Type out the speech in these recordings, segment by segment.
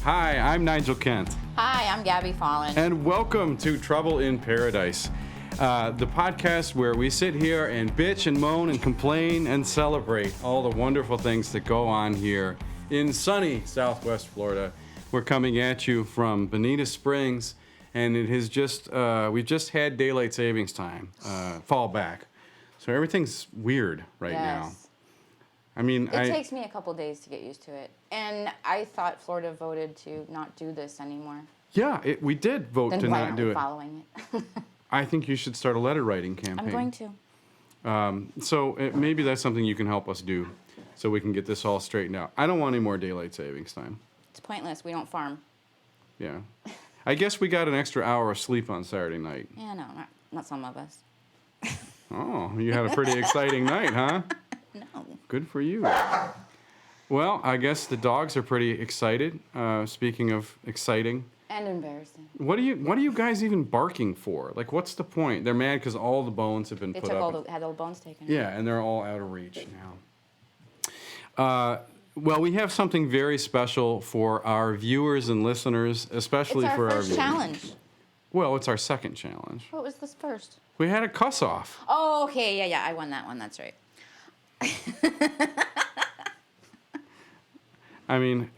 Hi, I'm Nigel Kent. Hi, I'm Gabby Fallon. And welcome to Trouble in Paradise, the podcast where we sit here and bitch and moan and complain and celebrate all the wonderful things that go on here in sunny Southwest Florida. We're coming at you from Bonita Springs, and it has just, we've just had daylight savings time fall back. So everything's weird right now. I mean, it takes me a couple days to get used to it. And I thought Florida voted to not do this anymore. Yeah, we did vote to not do it. Then why aren't we following it? I think you should start a letter writing campaign. I'm going to. So maybe that's something you can help us do so we can get this all straightened out. I don't want any more daylight savings time. It's pointless. We don't farm. Yeah. I guess we got an extra hour of sleep on Saturday night. Yeah, no, not some of us. Oh, you had a pretty exciting night, huh? No. Good for you. Well, I guess the dogs are pretty excited. Speaking of exciting. And embarrassing. What are you guys even barking for? Like, what's the point? They're mad because all the bones have been put up. Had all the bones taken. Yeah, and they're all out of reach now. Well, we have something very special for our viewers and listeners, especially for our viewers. It's our first challenge. Well, it's our second challenge. What was this first? We had a cuss-off. Oh, okay, yeah, I won that one. That's right. I mean,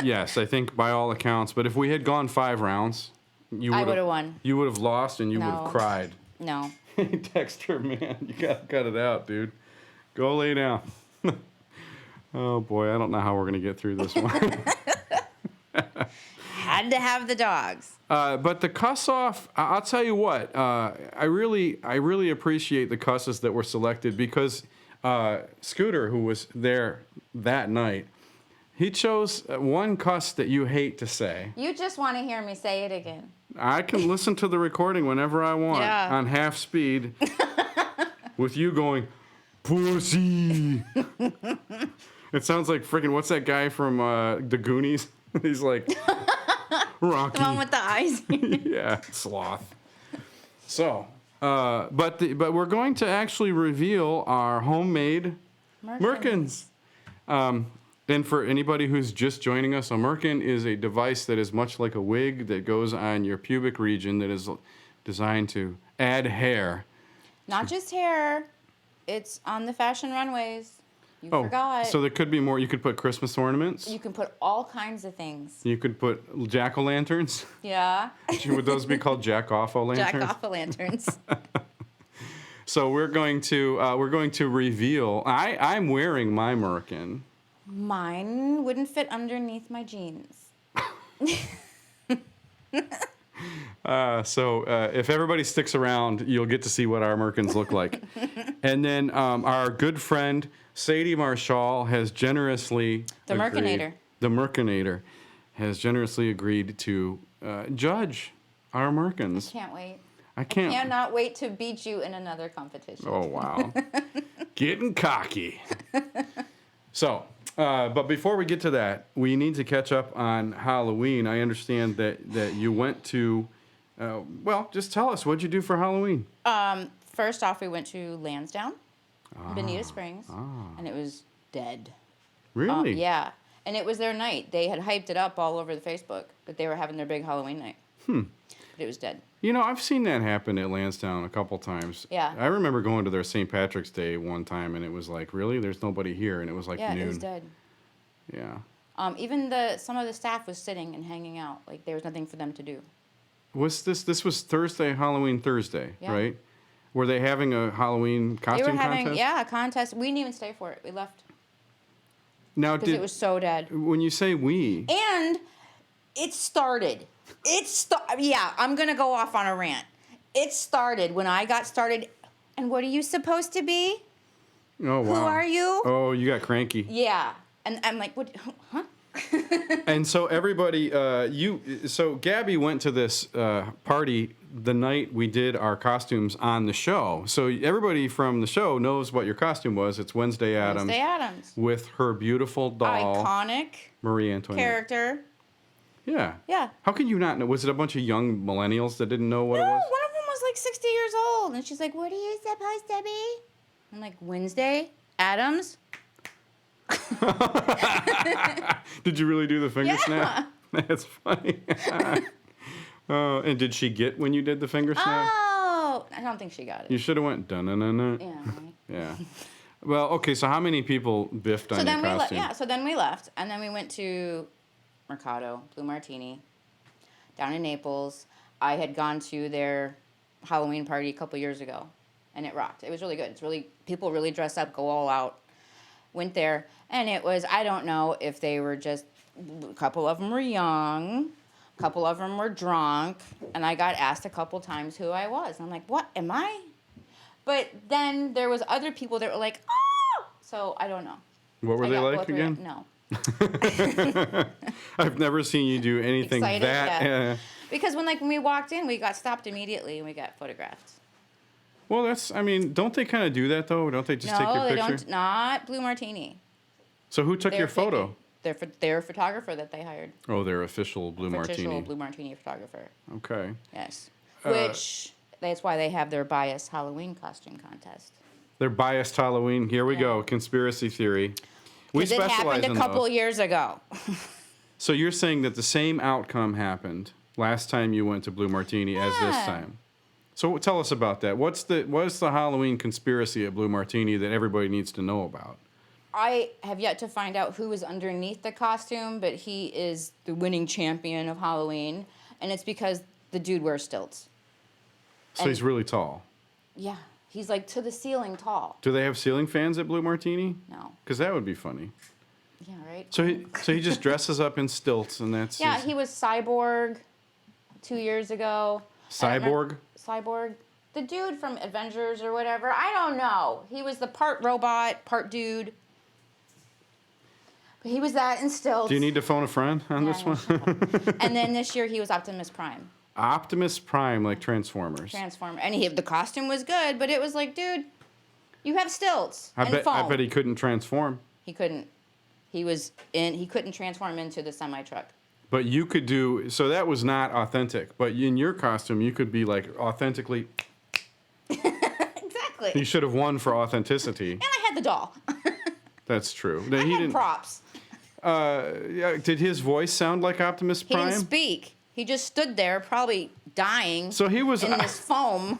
yes, I think by all accounts. But if we had gone 5 rounds, I would have won. You would have lost, and you would have cried. No. Dexter, man, you gotta cut it out, dude. Go lay down. Oh boy, I don't know how we're gonna get through this one. Had to have the dogs. But the cuss-off, I'll tell you what. I really appreciate the cusses that were selected because Scooter, who was there that night, he chose one cuss that you hate to say. You just want to hear me say it again. I can listen to the recording whenever I want on half speed with you going, pussy. It sounds like freaking, what's that guy from the Goonies? He's like, Rocky. The one with the eyes. Yeah, sloth. So, but we're going to actually reveal our homemade Merkins. And for anybody who's just joining us, a Merkin is a device that is much like a wig that goes on your pubic region that is designed to add hair. Not just hair. It's on the fashion runways. You forgot. So there could be more. You could put Christmas ornaments. You can put all kinds of things. You could put jack-o'-lanterns. Yeah. Would those be called jack-off-o'-lanterns? Jack-off-o'-lanterns. So we're going to reveal. I'm wearing my Merkin. Mine wouldn't fit underneath my jeans. So if everybody sticks around, you'll get to see what our Merkins look like. And then our good friend Sadie Marshall has generously The Merkinator has generously agreed to judge our Merkins. I can't wait. I cannot wait to beat you in another competition. Oh, wow. Getting cocky. So, but before we get to that, we need to catch up on Halloween. I understand that you went to, well, just tell us, what'd you do for Halloween? First off, we went to Lansdowne, Bonita Springs, and it was dead. Really? Yeah. And it was their night. They had hyped it up all over the Facebook that they were having their big Halloween night. But it was dead. You know, I've seen that happen at Lansdowne a couple times. Yeah. I remember going to their St. Patrick's Day one time, and it was like, really? There's nobody here, and it was like noon. Yeah, it was dead. Yeah. Even some of the staff was sitting and hanging out. Like, there was nothing for them to do. Was this was Halloween Thursday, right? Were they having a Halloween costume contest? Yeah, a contest. We didn't even stay for it. We left. Now, because it was so dead. When you say we... And it started. Yeah, I'm going to go off on a rant. It started when I got started. And what are you supposed to be? Oh, wow. Who are you? Oh, you got cranky. Yeah. And I'm like, what? Huh? And so everybody, so Gabby went to this party the night we did our costumes on the show. So everybody from the show knows what your costume was. It's Wednesday Addams. Wednesday Addams. With her beautiful doll. Iconic. Marie Antoinette. Character. Yeah. Yeah. How can you not know? Was it a bunch of young millennials that didn't know what it was? No, one of them was like 60 years old. And she's like, what are you supposed to be? I'm like, Wednesday Addams. Did you really do the finger snap? That's funny. Oh, and did she get when you did the finger snap? Oh, I don't think she got it. You should have went dun-dun-dun-dun. Yeah, right. Yeah. Well, okay, so how many people biffed on your costume? So then we left, and then we went to Mercado, Blue Martini, down in Naples. I had gone to their Halloween party a couple years ago, and it rocked. It was really good. It's really, people really dress up, go all out. Went there, and it was, I don't know if they were just, a couple of them were young, a couple of them were drunk, and I got asked a couple times who I was. And I'm like, what am I? But then there was other people that were like, oh! So I don't know. What were they like again? No. I've never seen you do anything Excited, that. yeah. Because when we walked in, we got stopped immediately and we got photographed. Well, don't they kind of do that though? Don't they just take your picture? No, they don't. Not Blue Martini. So who took your photo? They're a photographer that they hired. Oh, their official Blue Martini. Official Blue Martini photographer. Okay. Yes. Which, that's why they have their biased Halloween costume contest. Their biased Halloween. Here we go. Conspiracy theory. We specialize in those. It happened a couple years ago. So you're saying that the same outcome happened last time you went to Blue Martini as this time? So tell us about that. What's the Halloween conspiracy at Blue Martini that everybody needs to know about? I have yet to find out who is underneath the costume, but he is the winning champion of Halloween, and it's because the dude wears stilts. So he's really tall. Yeah, he's like to the ceiling tall. Do they have ceiling fans at Blue Martini? No. Because that would be funny. Yeah, right? So he just dresses up in stilts, and that's... Yeah, he was Cyborg 2 years ago. Cyborg? Cyborg. The dude from Avengers or whatever. I don't know. He was the part robot, part dude. But he was that in stilts. Do you need to phone a friend on this one? And then this year he was Optimus Prime. Optimus Prime, like Transformers. And the costume was good, but it was like, dude, you have stilts and foam. I bet he couldn't transform. He couldn't. He couldn't transform into the semi-truck. But you could do, so that was not authentic. But in your costume, you could be like authentically. Exactly. You should have won for authenticity. And I had the doll. That's true. I had props. Yeah, did his voice sound like Optimus Prime? He didn't speak. He just stood there, probably dying. So he was in this foam.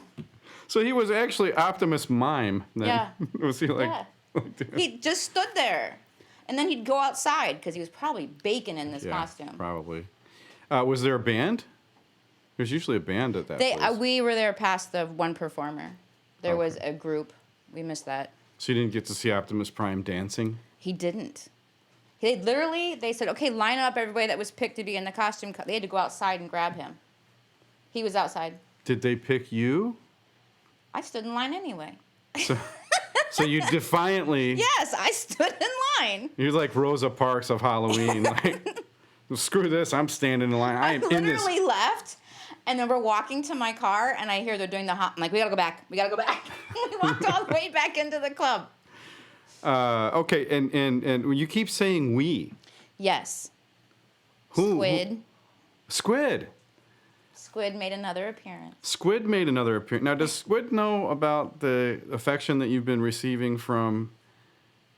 So he was actually Optimus Mime. Then. Yeah. Was he like? Yeah. He just stood there, and then he'd go outside because he was probably baking in this costume. Probably. Was there a band? There's usually a band at that place. We were there past the one performer. There was a group. We missed that. So you didn't get to see Optimus Prime dancing? He didn't. They said, okay, line up everybody that was picked to be in the costume. They had to go outside and grab him. He was outside. Did they pick you? I stood in line anyway. So you defiantly... Yes, I stood in line. You're like Rosa Parks of Halloween. Like, screw this, I'm standing in line. I am in this. I literally left, and then we're walking to my car, and I hear they're doing the hop. I'm like, we gotta go back. We walked all the way back into the club. Okay, and you keep saying we. Yes. Who? Squid. Squid. Squid made another appearance. Squid made another appearance. Now, does Squid know about the affection that you've been receiving from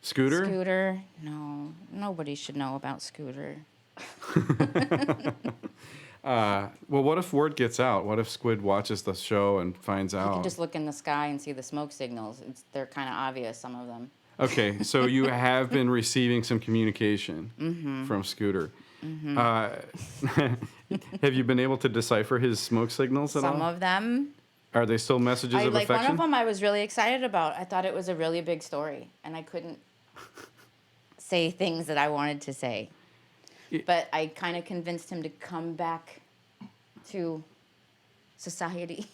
Scooter? Scooter? No. Nobody should know about Scooter. Well, what if word gets out? What if Squid watches the show and finds out? You can just look in the sky and see the smoke signals. They're kind of obvious, some of them. Okay, so you have been receiving some communication from Scooter. Have you been able to decipher his smoke signals at all? Some of them. Are they still messages of affection? One of them I was really excited about. I thought it was a really big story, and I couldn't say things that I wanted to say. But I kind of convinced him to come back to society.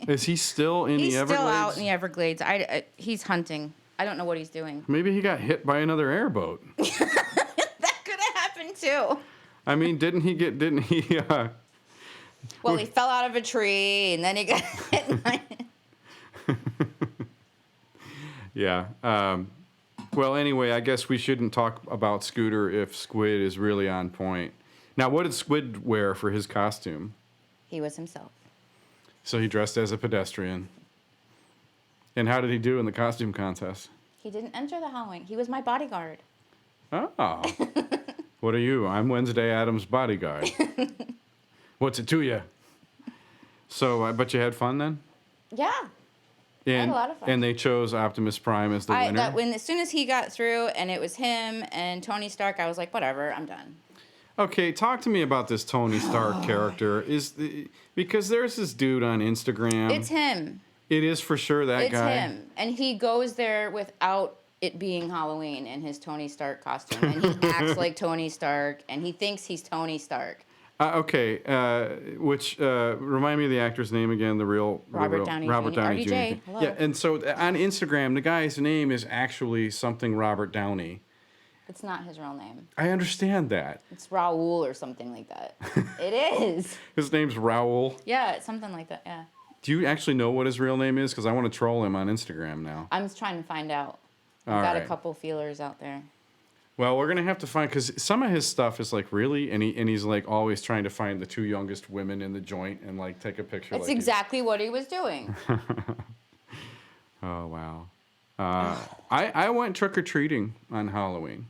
Is he still in the Everglades? He's still out in the Everglades. He's hunting. I don't know what he's doing. Maybe he got hit by another airboat. That could have happened too. I mean, didn't he? Well, he fell out of a tree, and then he got hit. Yeah. Well, anyway, I guess we shouldn't talk about Scooter if Squid is really on point. Now, what did Squid wear for his costume? He was himself. So he dressed as a pedestrian. And how did he do in the costume contest? He didn't enter the Halloween. He was my bodyguard. Oh. What are you? I'm Wednesday Addams' bodyguard. What's it to you? So, but you had fun then? Yeah. I had a lot of fun. And they chose Optimus Prime as the winner? As soon as he got through and it was him and Tony Stark, I was like, whatever, I'm done. Okay, talk to me about this Tony Stark character. Because there's this dude on Instagram. It's him. It is for sure that guy. It's him. And he goes there without it being Halloween in his Tony Stark costume. And he acts like Tony Stark, and he thinks he's Tony Stark. Okay, which remind me of the actor's name again, Robert Downey Jr. Jr. Hello. Yeah, and so on Instagram, the guy's name is actually something Robert Downey. It's not his real name. I understand that. It's Raoul or something like that. It is. His name's Raoul? Yeah, it's something like that, yeah. Do you actually know what his real name is? Because I want to troll him on Instagram now. I'm trying to find out. I've got a couple feelers out there. Well, we're going to have to find, because some of his stuff is like, really? And he's like always trying to find the 2 youngest women in the joint and like take a picture. That's exactly what he was doing. Oh, wow. I went trick-or-treating on Halloween.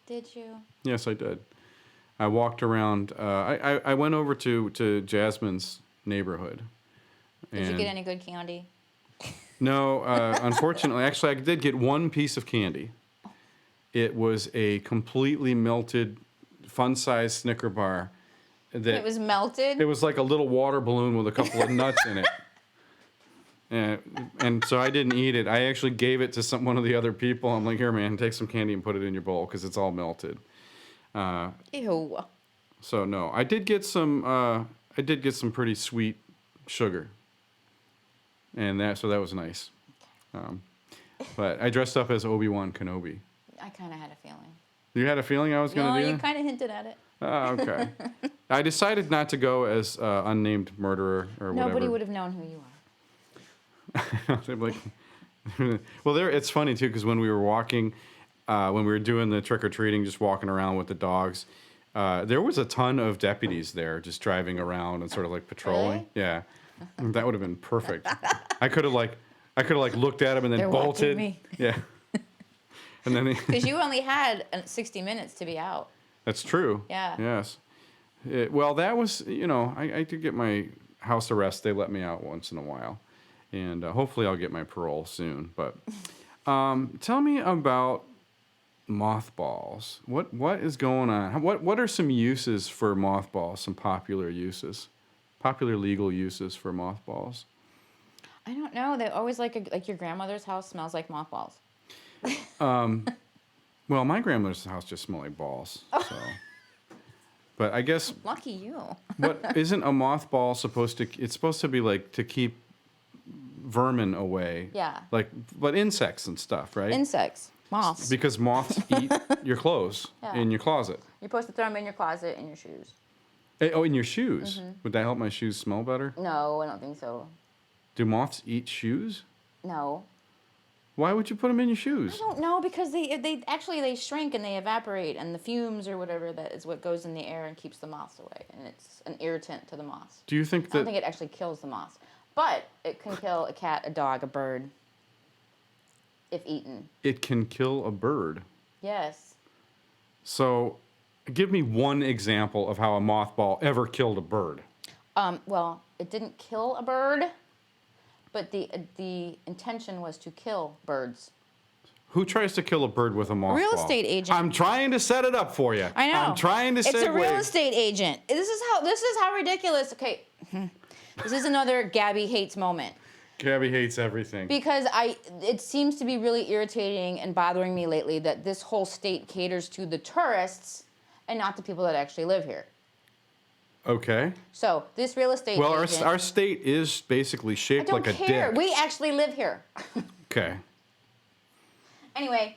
Did you? Yes, I did. I walked around. I went over to Jasmine's neighborhood. Did you get any good candy? No, unfortunately. Actually, I did get one piece of candy. It was a completely melted, fun-sized Snicker bar. It was melted? It was like a little water balloon with a couple of nuts in it. And so I didn't eat it. I actually gave it to one of the other people. I'm like, here, man, take some candy and put it in your bowl because it's all melted. Ew. So no, I did get some pretty sweet sugar, and that was nice. But I dressed up as Obi-Wan Kenobi. I kind of had a feeling. You had a feeling I was going to do that? No, you kind of hinted at it. Oh, okay. I decided not to go as unnamed murderer or whatever. Nobody would have known who you are. Like, well, it's funny too because when we were walking, when we were doing the trick or treating, just walking around with the dogs, there was a ton of deputies there just driving around and sort of like patrolling. Really? Yeah, that would have been perfect. I could have looked at them and then They're bolted. watching me. Yeah. And then because you only had 60 minutes to be out. That's true. Yeah. Yes. Well, that was, I did get my house arrest. They let me out once in a while. And hopefully I'll get my parole soon. But tell me about mothballs. What is going on? What are some uses for mothballs, some popular legal uses for mothballs? I don't know. They always like your grandmother's house smells like mothballs. Well, my grandmother's house just smelled like balls. So, but I guess lucky you. What isn't a mothball supposed to? It's supposed to be like to keep vermin away. Yeah. But insects and stuff, right? Insects, moths. Because moths eat your clothes in your closet. You're supposed to throw them in your closet in your shoes. Oh, in your shoes. Mm-hmm. Would that help my shoes smell better? No, I don't think so. Do moths eat shoes? No. Why would you put them in your shoes? I don't know because they shrink and they evaporate and the fumes or whatever that is what goes in the air and keeps the moths away and it's an irritant to the moths. Do you think I don't think it actually kills the moths, but it can kill a cat, a dog, a bird if eaten. It can kill a bird. Yes. So, give me one example of how a mothball ever killed a bird. Well, it didn't kill a bird. But the intention was to kill birds. Who tries to kill a bird with a mothball? Real estate agent. I'm trying to set it up for you. I know. I'm trying to segue. It's a real estate agent. This is how ridiculous. Okay, this is another Gabby hates moment. Gabby hates everything. Because it seems to be really irritating and bothering me lately that this whole state caters to the tourists and not the people that actually live here. Okay. So this real estate agent... Well, our state is basically shaped like a dick. I don't care. We actually live here. Okay. Anyway,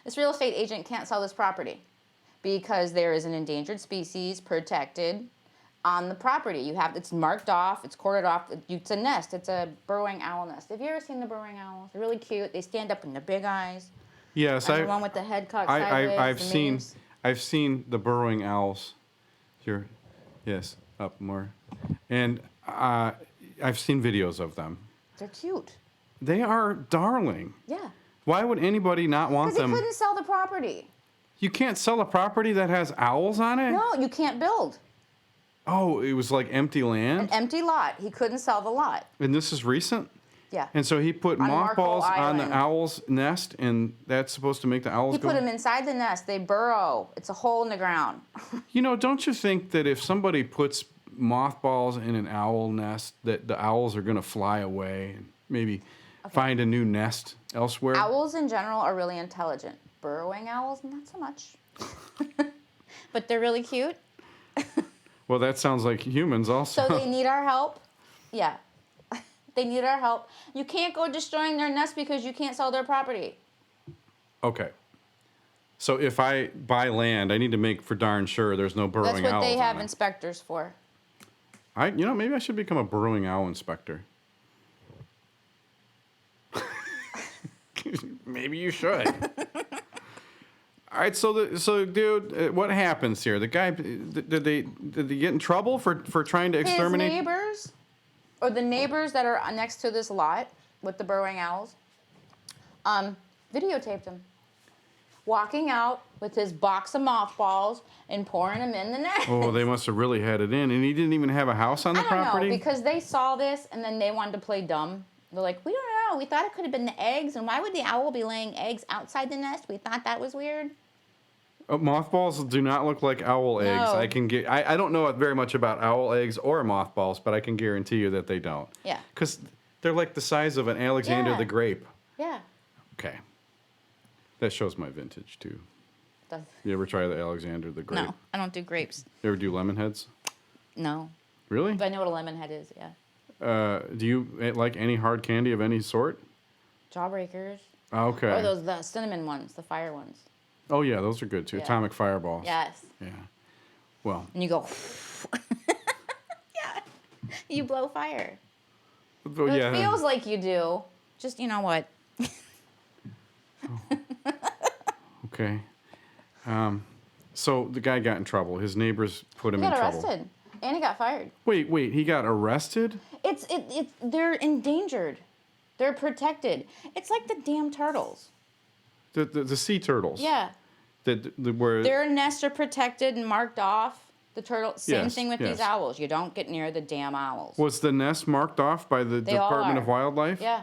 this real estate agent can't sell this property because there is an endangered species protected on the property. It's marked off. It's corded off. It's a nest. It's a burrowing owl nest. Have you ever seen the burrowing owls? They're really cute. They stand up in the big eyes. Yes, the one with the head cocked sideways. I've seen the burrowing owls. Here, yes, up more, and I've seen videos of them. They're cute. They are darling. Yeah. Why would anybody not want them? Because he couldn't sell the property. You can't sell a property that has owls on it? No, you can't build. Oh, it was like empty land? An empty lot. He couldn't sell the lot. And this is recent? Yeah. And so he put On mothballs Marco on the Island. owl's nest, and that's supposed to make the owls He go? put them inside the nest. They burrow. It's a hole in the ground. You know, don't you think that if somebody puts mothballs in an owl nest, that the owls are going to fly away and maybe find a new nest elsewhere? Owls in general are really intelligent. Burrowing owls, not so much. But they're really cute. Well, that sounds like humans also. So they need our help. Yeah. They need our help. You can't go destroying their nest because you can't sell their property. Okay. So if I buy land, I need to make for darn sure there's no burrowing owls. That's what they have on it. inspectors for. Maybe I should become a burrowing owl inspector. Maybe you should. All right, so dude, what happens here? The guy, did they get in trouble for trying to exterminate? His neighbors, or the neighbors that are next to this lot with the burrowing owls, videotaped him walking out with his box of mothballs and pouring them in the nest. Oh, they must have really had it in, and he didn't even have a house on the property? I don't know, because they saw this and then they wanted to play dumb. They're like, we don't know. We thought it could have been the eggs, and why would the owl be laying eggs outside the nest? We thought that was weird. Mothballs do not look like owl eggs. No. I don't know very much about owl eggs or mothballs, but I can guarantee you that they don't. Yeah. Because they're like the size of an Alexander the Grape. Yeah. Okay. That shows my vintage, too. Does- You ever try the Alexander the Grape? No, I don't do grapes. You ever do lemon heads? No. Really? But I know what a lemon head is, yeah. Do you like any hard candy of any sort? Jawbreakers. Okay. Or the cinnamon ones, the fire ones. Oh, yeah, those are good, too. Yeah. Atomic Fireballs. Yes. Yeah. Well. And you go, yeah. You blow fire. Well, It feels like you do. Just, you know what? Okay. So the guy got in trouble. His neighbors put him He in got trouble. arrested. And he got fired. Wait, he got arrested? They're endangered. They're protected. It's like the damn turtles. The sea turtles. Yeah. Where Their nests are protected and marked off. The turtle. Same Yes, thing with yes. these owls. You don't get near the damn owls. was the nest marked off by the They all Department are. of Wildlife? Yeah.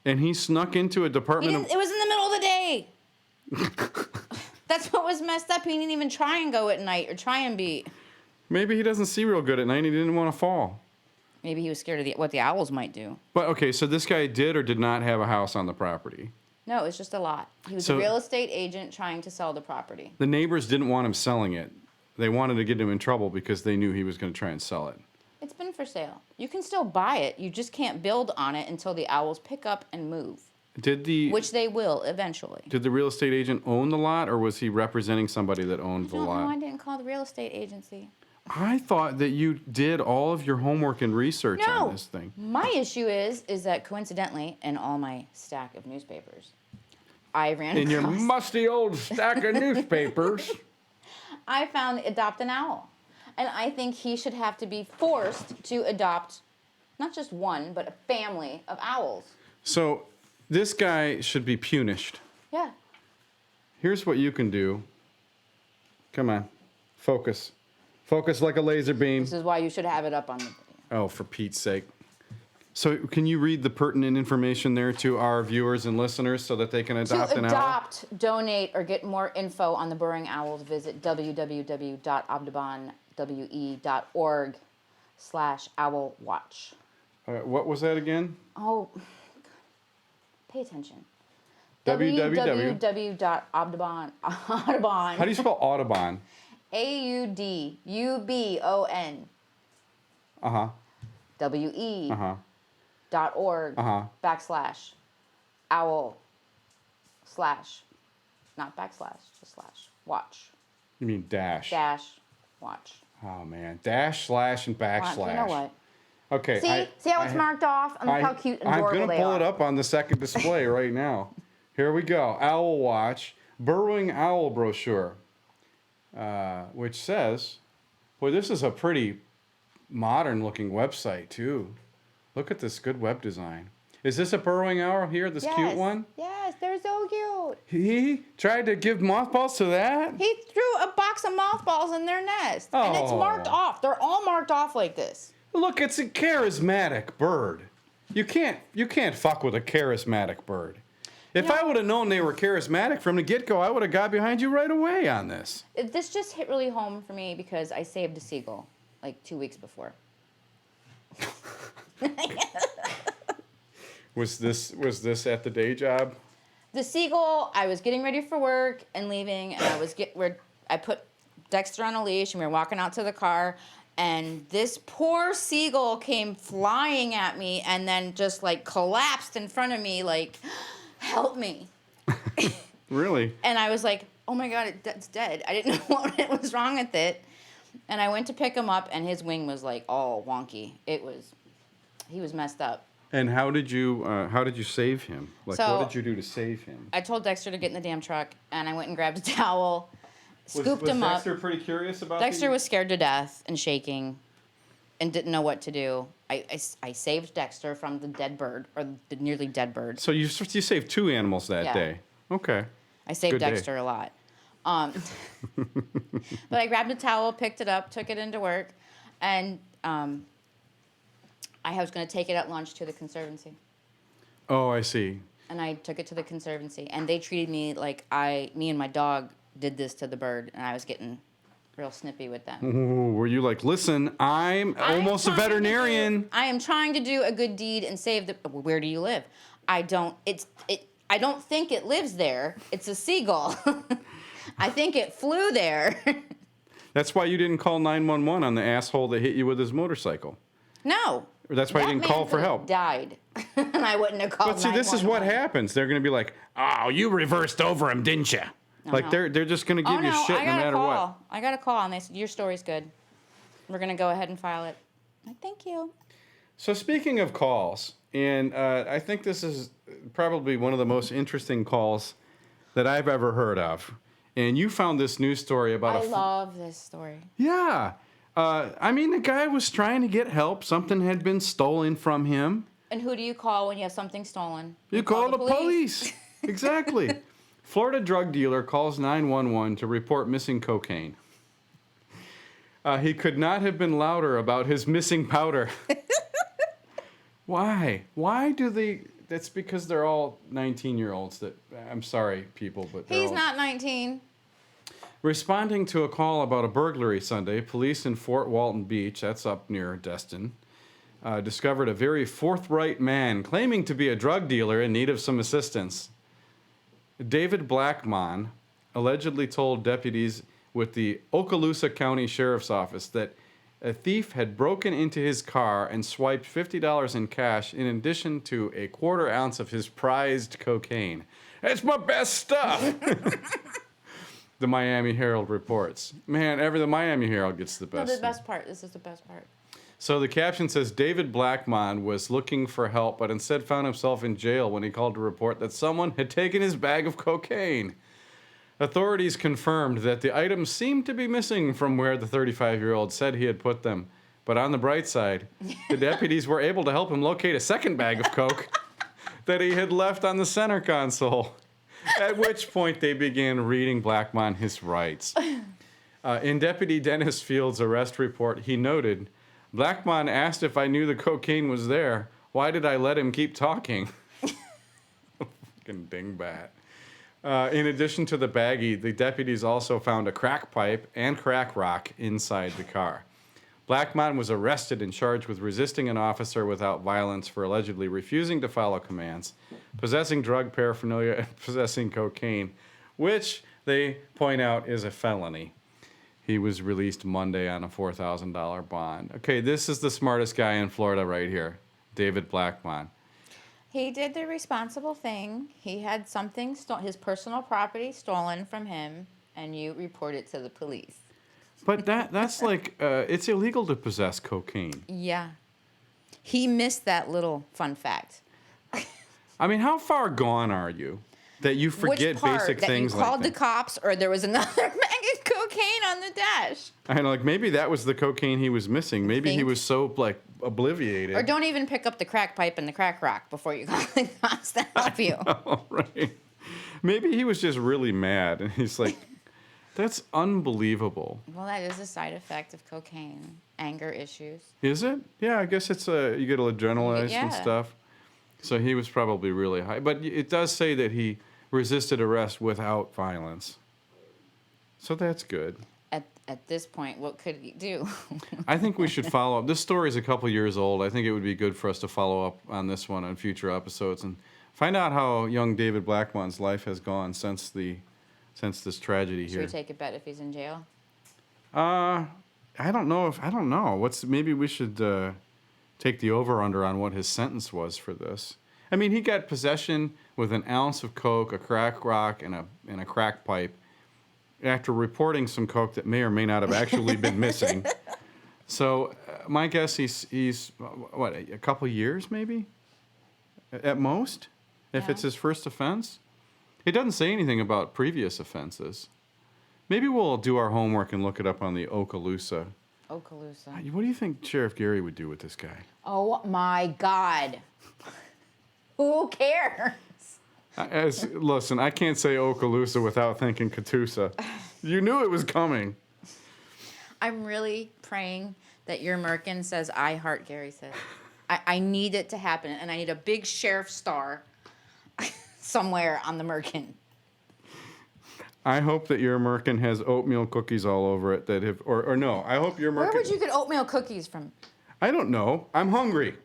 And he snuck into a Department of... It was in the middle of the day. That's what was messed up. He didn't even try and go at night or try and be. Maybe he doesn't see real good at night and he didn't want to fall. Maybe he was scared of what the owls might do. But, okay, so this guy did or did not have a house on the property? No, it's just a lot. He was So- a real estate agent trying to sell the property. The neighbors didn't want him selling it. They wanted to get him in trouble because they knew he was going to try and sell it. It's been for sale. You can still buy it. You just can't build on it until the owls pick up and move, which they will eventually. Did the real estate agent own the lot, or was he representing somebody that owned the No, lot? I didn't call the real estate agency. I thought that you did all of your homework and research No. on this thing. My issue is that coincidentally, in all my stack of newspapers, I ran In your across. musty old stack of newspapers. I found adopt an owl. And I think he should have to be forced to adopt not just one, but a family of owls. So this guy should be punished. Yeah. Here's what you can do. Come on. Focus. Focus like a laser beam. This is why you should have it up on the video. Oh, for Pete's sake. So can you read the pertinent information there to our viewers and listeners so that they can adopt an owl? To adopt, donate, or get more info on the burrowing owls, visit www.audubonwe.org/owlwatch. What was that again? Oh, pay attention. www. www.audubon. How do you spell Audubon? AUDUBON. Uh-huh. WE. Uh-huh. .org /owl/ not backslash, just slash watch You mean dash. dash watch. Oh, man. Dash, slash, and backslash. You know what? Okay. See how it's marked off? And look how cute and I'm adorable going to pull it up on the second display right now. Here we go. Owl Watch, Burrowing Owl Brochure, which says, boy, this is a pretty modern-looking website, too. Look at this good web design. Is this a burrowing owl here, this cute one? Yes, they're so cute. He tried to give mothballs to that? He threw a box of mothballs in their nest. And it's marked off. They're all marked off like this. Look, it's a charismatic bird. You can't fuck with a charismatic bird. If I would have known they were charismatic from the get-go, I would have got behind you right away on this. This just hit really home for me because I saved a seagull like 2 weeks before. Was this at the day job? The seagull, I was getting ready for work and leaving, and I put Dexter on a leash, and we were walking out to the car, and this poor seagull came flying at me and then just like collapsed in front of me like, help me. Really? And I was like, oh my God, it's dead. I didn't know what was wrong with it. And I went to pick him up, and his wing was like all wonky. He was messed up. And how did you save him? Like, So, what did you do to save him? I told Dexter to get in the damn truck, and I went and grabbed a towel, scooped him up. Was Dexter pretty curious about Dexter was scared to death and shaking and didn't know what to do. I saved Dexter from the dead bird, or the nearly dead bird. So you saved 2 animals that day. Okay. I saved Good day. Dexter a lot. But I grabbed a towel, picked it up, took it into work, and I was going to take it at lunch to the Conservancy. Oh, I see. And I took it to the Conservancy, and they treated me like me and my dog did this to the bird, and I was getting real snippy with them. Ooh, were you like, listen, I'm almost a veterinarian. I am trying to do a good deed and save the. Where do you live? I don't think it lives there. It's a seagull. I think it flew there. That's why you didn't call 911 on the asshole that hit you with his motorcycle. No. Or that's why you didn't call for help. Died, and I wouldn't have called. But see, this is what happens. They're going to be like, "Oh, you reversed over him, didn't you?" Like they're just going to give you shit no matter what. I got a call, and they said your story's good. We're going to go ahead and file it. I'm like, thank you. So speaking of calls, and I think this is probably one of the most interesting calls that I've ever heard of. And you found this news story about I love this story. Yeah. I mean, the guy was trying to get help. Something had been stolen from him. And who do you call when you have something stolen? You call the police. Exactly. Florida drug dealer calls 911 to report missing cocaine. He could not have been louder about his missing powder. Why? Why do they... That's because they're all 19-year-olds that... I'm sorry, people, but He's not 19. Responding to a call about a burglary Sunday, police in Fort Walton Beach, that's up near Destin, discovered a very forthright man claiming to be a drug dealer in need of some assistance. David Blackmon allegedly told deputies with the Okaloosa County Sheriff's Office that a thief had broken into his car and swiped $50 in cash in addition to a quarter ounce of his prized cocaine. That's my best stuff! The Miami Herald reports. Man, the Miami Herald gets the best. No, the best part. This is the best part. So the caption says, David Blackmon was looking for help, but instead found himself in jail when he called to report that someone had taken his bag of cocaine. Authorities confirmed that the items seemed to be missing from where the 35-year-old said he had put them. But on the bright side, the deputies were able to help him locate a second bag of coke that he had left on the center console. At which point they began reading Blackmon his rights. In Deputy Dennis Field's arrest report, he noted, Blackmon asked if I knew the cocaine was there. Why did I let him keep talking? Fucking dingbat. In addition to the baggie, the deputies also found a crack pipe and crack rock inside the car. Blackmon was arrested and charged with resisting an officer without violence for allegedly refusing to follow commands, possessing drug paraphernalia, and possessing cocaine, which they point out is a felony. He was released Monday on a $4,000 bond. Okay, this is the smartest guy in Florida right here, David Blackmon. He did the responsible thing. He had something, his personal property stolen from him, and you report it to the police. But that's like, it's illegal to possess cocaine. Yeah. He missed that little fun fact. I mean, how far gone are you that you forget Which part? basic that things you like called that? the cops, or there was another bag of cocaine on the dash. And like maybe that was the cocaine he was missing. Maybe he Think. was so like obliviated. Or don't even pick up the crack pipe and the crack rock before you call the cops to help you. Oh, right. Maybe he was just really mad, and he's like, "That's unbelievable." Well, that is a side effect of cocaine. Anger issues. Is it? Yeah, I guess it's you get adrenalized and Yeah. stuff. So he was probably really high. But it does say that he resisted arrest without violence. So that's good. At this point, what could he do? I think we should follow up. This story is a couple years old. I think it would be good for us to follow up on this one on future episodes and find out how young David Blackmon's life has gone since this tragedy Should here. we take a bet if he's in jail? I don't know. Maybe we should take the over/under on what his sentence was for this. I mean, he got possession with an ounce of coke, a crack rock, and a crack pipe after reporting some coke that may or may not have actually been missing. So my guess he's what, a couple years maybe at most, if Yeah. it's his first offense. It doesn't say anything about previous offenses. Maybe we'll do our homework and look it up on the Okaloosa. Okaloosa. What do you think Sheriff Gary would do with this guy? Oh my God. Who cares? Listen, I can't say Okaloosa without thinking Catoosa. You knew it was coming. I'm really praying that your Merkin says, I heart Gary says. I need it to happen, and I need a big sheriff star somewhere on the Merkin. I hope that your Merkin has oatmeal cookies all over it that have, or no, I hope your Merkin. Where would you get oatmeal cookies from? I don't know. I'm hungry.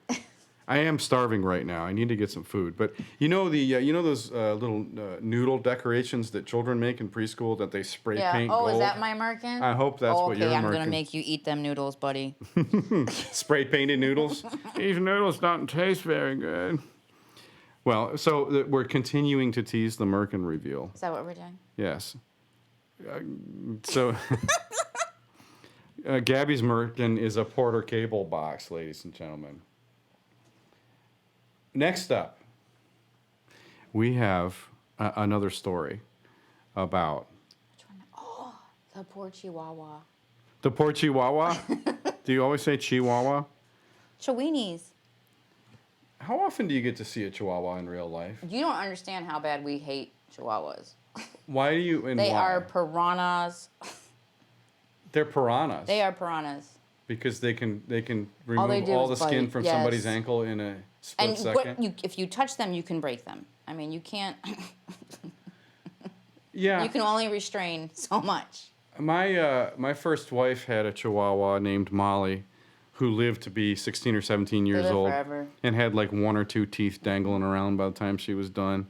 I am starving right now. I need to get some food. But you know those little noodle decorations that children make in preschool that they spray paint gold? Is that my Merkin? I hope that's what your Okay, I'm Merkin. going to make you eat them noodles, buddy. Spray painted noodles? These noodles don't taste very good. Well, so we're continuing to tease the Merkin reveal. Is that what we're doing? Yes. Gabby's Merkin is a Porter cable box, ladies and gentlemen. Next up, we have another story about Which one? Oh, the poor Chihuahua. the poor Chihuahua. Do you always say Chihuahua? Chiweenies. How often do you get to see a Chihuahua in real life? You don't understand how bad we hate Chihuahuas. Why do you? And They why? are piranhas. They're piranhas. They are piranhas. Because they can remove All they do all the is skin bite, from yes. somebody's ankle in a split second. If you touch them, you can break them. I mean, you can't. Yeah. You can only restrain so much. My first wife had a Chihuahua named Molly, who lived to be 16 or 17 years live old, forever. and had like one or two teeth dangling around by the time she was done.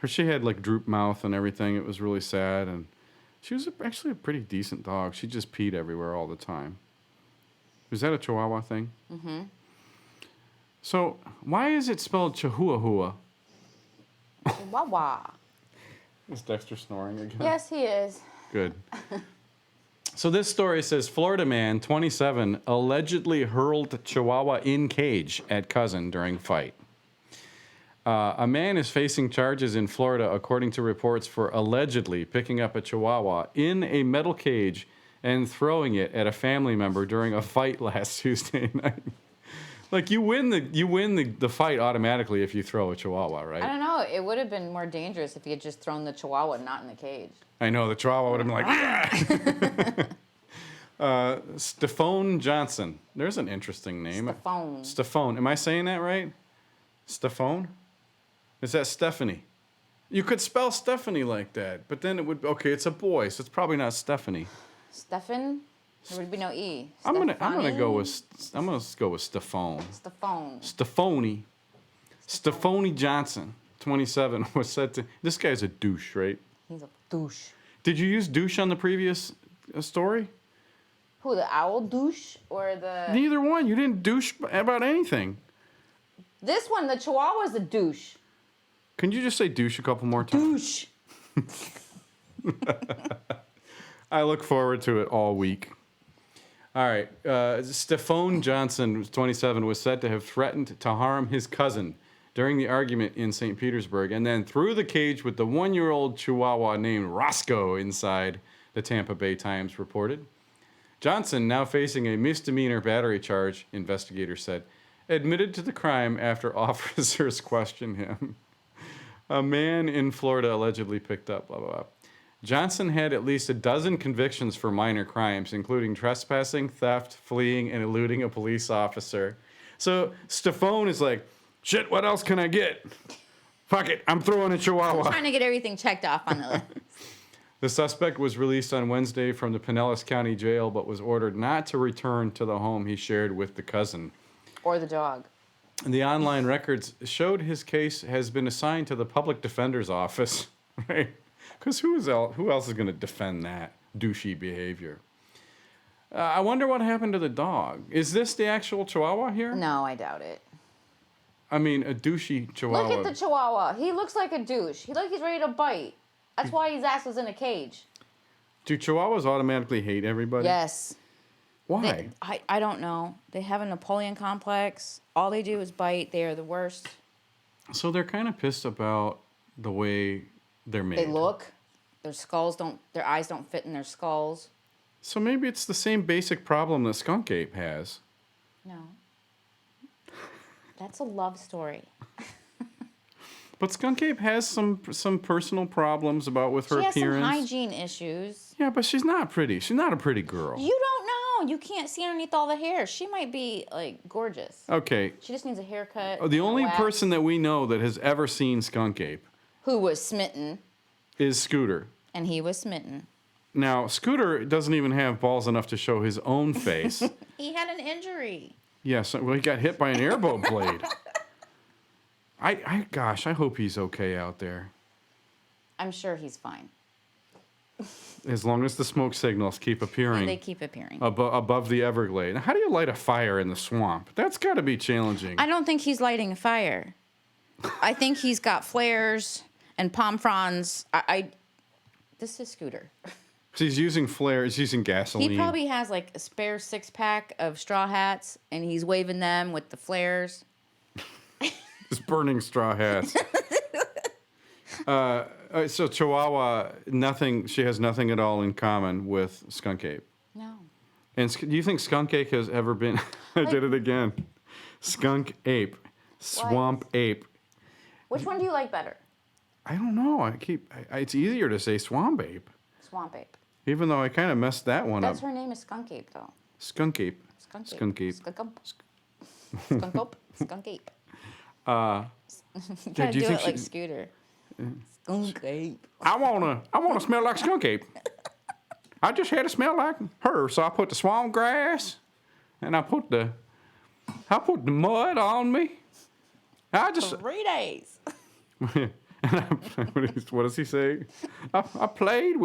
She had like droop mouth and everything. It was really sad, and she was actually a pretty decent dog. She just peed everywhere all the time. Is that a Chihuahua thing? Mm-hmm. So why is it spelled Chihuahua? Chihuahua. Is Dexter snoring again? Yes, he is. Good. So this story says Florida man, 27, allegedly hurled Chihuahua in cage at cousin during fight. A man is facing charges in Florida, according to reports, for allegedly picking up a Chihuahua in a metal cage and throwing it at a family member during a fight last Tuesday night. Like you win the fight automatically if you throw a Chihuahua, right? I don't know. It would have been more dangerous if he had just thrown the Chihuahua not in the cage. I know, the Chihuahua would have been like, Stephone Johnson. There's an interesting name. Stephone. Stephone. Am I saying that right? Stephone? Is that Stephanie? You could spell Stephanie like that, but then it would, okay, it's a boy, so it's probably not Stephanie. Stephan? There would be no E. I'm gonna go with Stephone. Stephone. Stephone. Stephone. Stephone Johnson, 27, was said to. This guy's a douche, right? He's a douche. Did you use douche on the previous story? Who, the owl douche or the... Neither one. You didn't douche about anything. This one, the Chihuahua's a douche. Can you just say douche a couple more times? Douche. I look forward to it all week. All right. Stephone Johnson, 27, was said to have threatened to harm his cousin during the argument in St. Petersburg and then threw the cage with the 1-year-old Chihuahua named Roscoe inside the Tampa Bay Times reported. Johnson, now facing a misdemeanor battery charge, investigators said, admitted to the crime after officers questioned him. A man in Florida allegedly picked up, blah, blah, blah. Johnson had at least a dozen convictions for minor crimes, including trespassing, theft, fleeing, and eluding a police officer. So Stefone is like, shit, what else can I get? Fuck it, I'm throwing a Chihuahua. I'm trying to get everything checked off on the list. The suspect was released on Wednesday from the Pinellas County Jail, but was ordered not to return to the home he shared with the cousin. Or the dog. The online records showed his case has been assigned to the public defender's office, right? Because who else is going to defend that douchey behavior? I wonder what happened to the dog. Is this the actual Chihuahua here? No, I doubt it. I mean, a douchey Chihuahua. Look at the Chihuahua. He looks like a douche. He looks like he's ready to bite. That's why his ass was in a cage. Do Chihuahuas automatically hate everybody? Yes. Why? I don't know. They have a Napoleon complex. All they do is bite. They are the worst. So they're kind of pissed about the way they're made. They look. Their eyes don't fit in their skulls. So maybe it's the same basic problem that skunk ape has. No. That's a love story. But skunk ape has some personal problems with her appearance. She has some hygiene issues. Yeah, but she's not pretty. She's not a pretty girl. You don't know. You can't see underneath all the hair. She might be, like, gorgeous. Okay. She just needs a haircut. The only person that we know that has ever seen skunk ape who was smitten. Is Scooter. And he was smitten. Now, Scooter doesn't even have balls enough to show his own face. He had an injury. Yes, well, he got hit by an airboat blade. Gosh, I hope he's okay out there. I'm sure he's fine. As long as the smoke signals keep appearing. They keep appearing. Above the Everglade. Now, how do you light a fire in the swamp? That's got to be challenging. I don't think he's lighting a fire. I think he's got flares and palm fronds. This is Scooter. So he's using flares. He's using gasoline. He probably has like a spare 6-pack of straw hats, and he's waving them with the flares. Just burning straw hats. So Chihuahua, nothing. She has nothing at all in common with skunk ape. No. And do you think skunk ape has ever been? I did it again. Skunk ape, swamp ape. Which one do you like better? I don't know. It's easier to say swamp ape. Swamp ape. Even though I kind of messed that one up. That's her name is Skunk Ape, though. Skunk ape. Skunk ape. Skunk ape. Skunk ape. Skunk ape. You do gotta you do think it like Scooter. Skunk ape. I wanna smell like skunk ape. I just had to smell like her, so I put the swamp grass, and I put the mud on me. 3 days. What does he say? I played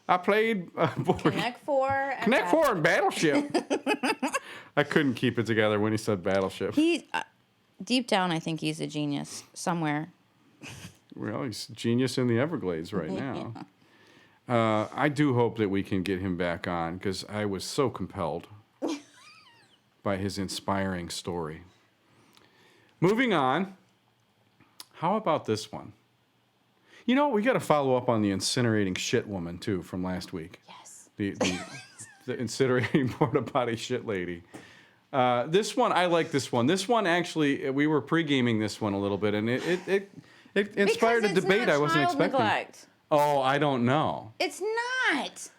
Connect 4. Connect 4 and Battleship. I couldn't keep it together when he said Battleship. Deep down, I think he's a genius somewhere. Well, he's a genius in the Everglades right now. I do hope that we can get him back on because I was so compelled by his inspiring story. Moving on. How about this one? You know, we got to follow up on the incinerating shit woman, too, from last week. Yes. The incinerating porta potty shit lady. This one, I like this one. This one, actually, we were pre-gaming this one a little bit, and it inspired a debate I wasn't expecting. Neglect. Oh, I don't know. It's not.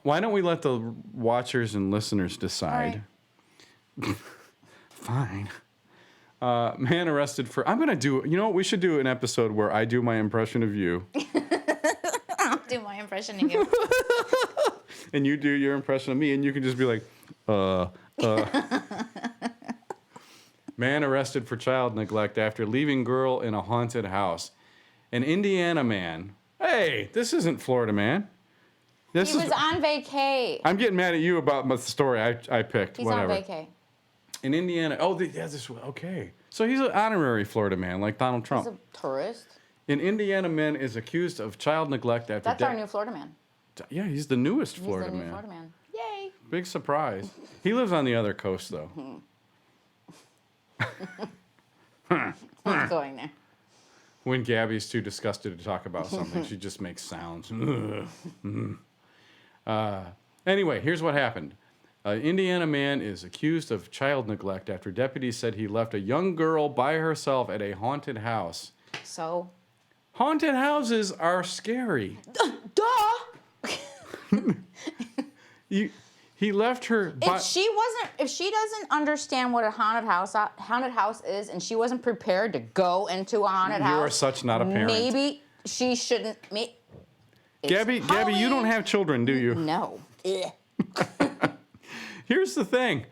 Why don't we let the watchers and listeners decide? Right. Fine. Man arrested for... I'm going to do... You know what? We should do an episode where I do my impression of you. I'll do my impression of you. And you do your impression of me, and you can just be like, Man arrested for child neglect after leaving girl in a haunted house. An Indiana man. Hey, this isn't Florida man. He was on vacay. I'm getting mad at you about the story I picked. He's Whatever. on vacay. In Indiana. Okay. So he's an honorary Florida man, like Donald Trump. He's a tourist. An Indiana man is accused of child neglect after... That's our new Florida man. Yeah, he's the newest He's Florida the new man. Florida man. Yay. Big surprise. He lives on the other coast, though. I'm not going there. When Gabby's too disgusted to talk about something, she just makes sounds. Anyway, here's what happened. Indiana man is accused of child neglect after deputies said he left a young girl by herself at a haunted house. So? Haunted houses are scary. Duh! He left her. If she doesn't understand what a haunted house is, and she wasn't prepared to go into a haunted house, you are such not a parent. Maybe she shouldn't. Gabby, you don't have children, do you? No. Here's the thing.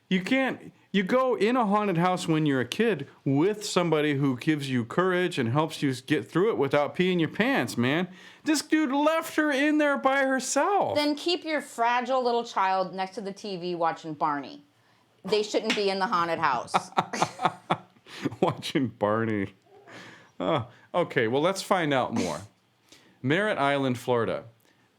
You go in a haunted house when you're a kid with somebody who gives you courage and helps you get through it without peeing your pants, man. This dude left her in there by herself. Then keep your fragile little child next to the TV watching Barney. They shouldn't be in the haunted house. Watching Barney. Okay, well, let's find out more. Merritt Island, Florida.